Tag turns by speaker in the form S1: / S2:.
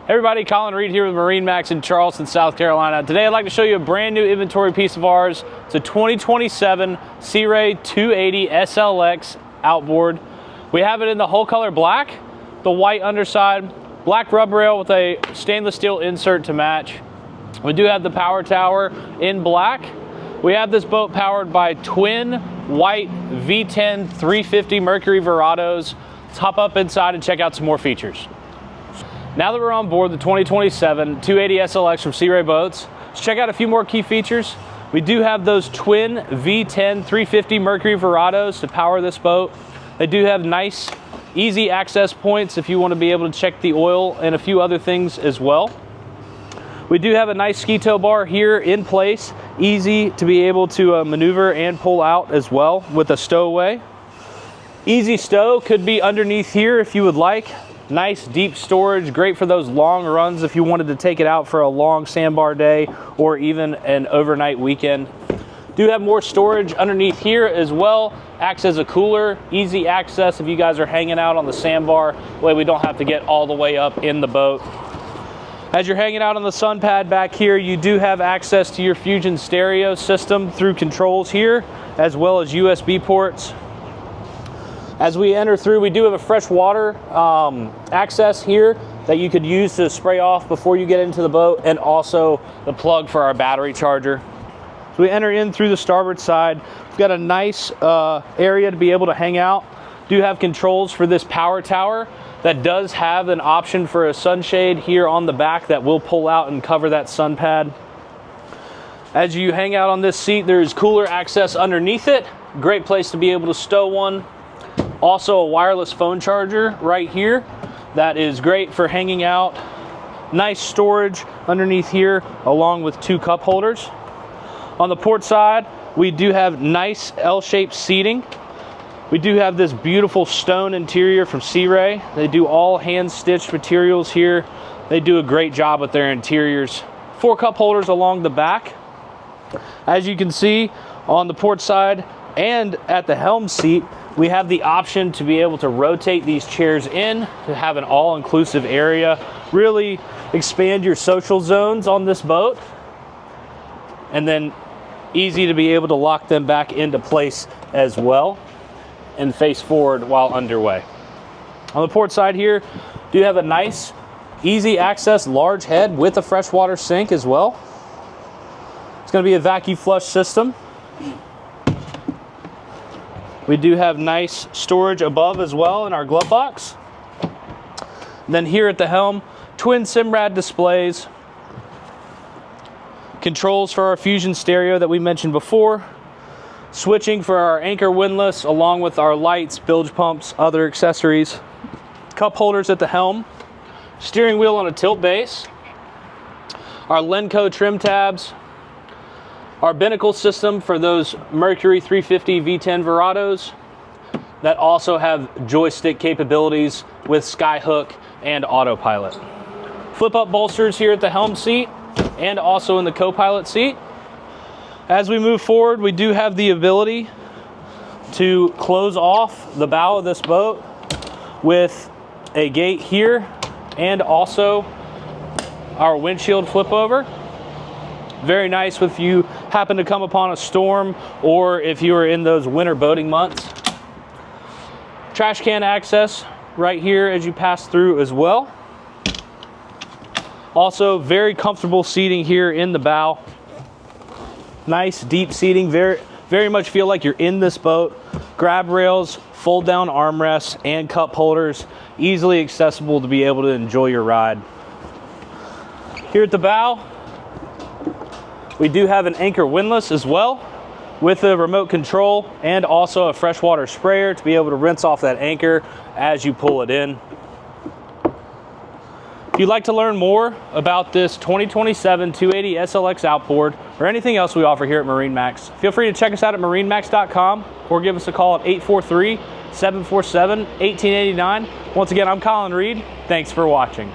S1: Everybody, Colin Reed here with MarineMax in Charleston, South Carolina. Today I'd like to show you a brand new inventory piece of ours. It's a 2027 Sea Ray 280 SLX outboard. We have it in the whole color black, the white underside, black rub rail with a stainless steel insert to match. We do have the power tower in black. We have this boat powered by twin white V10 350 Mercury Verados. Let's hop up inside and check out some more features. Now that we're on board the 2027 280 SLX from Sea Ray Boats, let's check out a few more key features. We do have those twin V10 350 Mercury Verados to power this boat. They do have nice, easy access points if you want to be able to check the oil and a few other things as well. We do have a nice ski tow bar here in place, easy to be able to maneuver and pull out as well with a stowaway. Easy stow could be underneath here if you would like. Nice deep storage, great for those long runs if you wanted to take it out for a long sandbar day or even an overnight weekend. Do have more storage underneath here as well. Acts as a cooler, easy access if you guys are hanging out on the sandbar. That way we don't have to get all the way up in the boat. As you're hanging out on the sun pad back here, you do have access to your Fusion stereo system through controls here, as well as USB ports. As we enter through, we do have a fresh water access here that you could use to spray off before you get into the boat, and also the plug for our battery charger. So we enter in through the starboard side. We've got a nice area to be able to hang out. Do have controls for this power tower that does have an option for a sunshade here on the back that will pull out and cover that sun pad. As you hang out on this seat, there is cooler access underneath it. Great place to be able to stow one. Also a wireless phone charger right here. That is great for hanging out. Nice storage underneath here along with two cup holders. On the port side, we do have nice L-shaped seating. We do have this beautiful stone interior from Sea Ray. They do all hand-stitched materials here. They do a great job with their interiors. 4 cup holders along the back. As you can see on the port side and at the helm seat, we have the option to be able to rotate these chairs in to have an all-inclusive area. Really expand your social zones on this boat. And then easy to be able to lock them back into place as well and face forward while underway. On the port side here, do have a nice, easy access large head with a freshwater sink as well. It's going to be a vacuum flush system. We do have nice storage above as well in our glove box. And then here at the helm, twin Simrad displays, controls for our Fusion stereo that we mentioned before, switching for our anchor windlass along with our lights, bilge pumps, other accessories, cup holders at the helm, steering wheel on a tilt base, our Lenco trim tabs, our binnacle system for those Mercury 350 V10 Verados that also have joystick capabilities with Skyhook and autopilot. Flip up bolsters here at the helm seat and also in the co-pilot seat. As we move forward, we do have the ability to close off the bow of this boat with a gate here and also our windshield flip over. Very nice if you happen to come upon a storm or if you are in those winter boating months. Trash can access right here as you pass through as well. Also very comfortable seating here in the bow. Nice deep seating, very much feel like you're in this boat. Grab rails, fold down armrests and cup holders, easily accessible to be able to enjoy your ride. Here at the bow, we do have an anchor windlass as well with a remote control and also a freshwater sprayer to be able to rinse off that anchor as you pull it in. If you'd like to learn more about this 2027 280 SLX outboard or anything else we offer here at MarineMax, feel free to check us out at marinemax.com or give us a call at 843-747-1889. Once again, I'm Colin Reed. Thanks for watching.